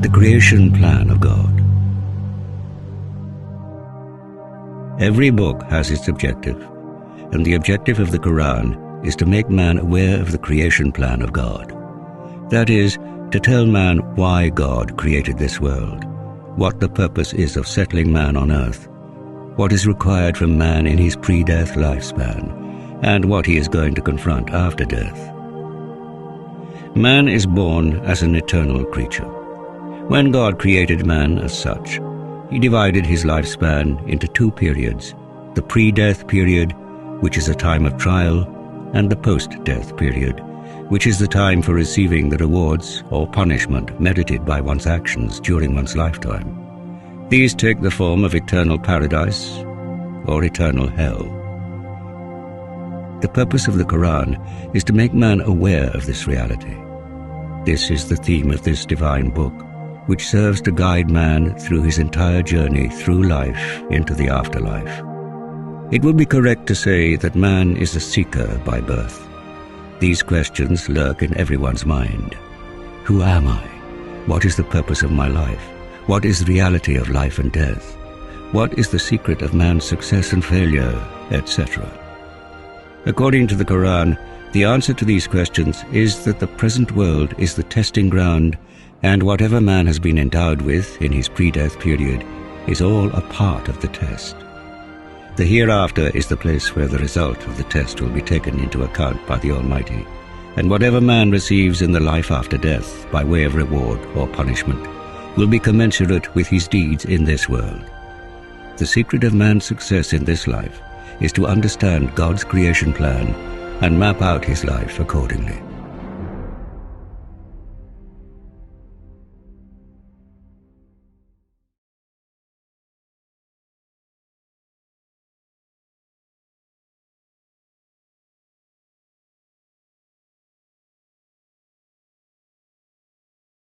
the creation plan of God. Every book has its objective, and the objective of the Quran is to make man aware of the creation plan of God. That is, to tell man why God created this world, what the purpose is of settling man on earth, what is required from man in his pre-death lifespan, and what he is going to confront after death. Man is born as an eternal creature. When God created man as such, he divided his lifespan into two periods, the pre-death period, which is a time of trial, and the post-death period, which is the time for receiving the rewards or punishment merited by one's actions during one's lifetime. These take the form of eternal paradise or eternal hell. The purpose of the Quran is to make man aware of this reality. This is the theme of this divine book, which serves to guide man through his entire journey through life into the afterlife. It would be correct to say that man is a seeker by birth. These questions lurk in everyone's mind. Who am I? What is the purpose of my life? What is the reality of life and death? What is the secret of man's success and failure, etc.? According to the Quran, the answer to these questions is that the present world is the testing ground, and whatever man has been endowed with in his pre-death period is all a part of the test. The hereafter is the place where the result of the test will be taken into account by the Almighty, and whatever man receives in the life after death by way of reward or punishment will be commensurate with his deeds in this world. The secret of man's success in this life is to understand God's creation plan and map out his life accordingly.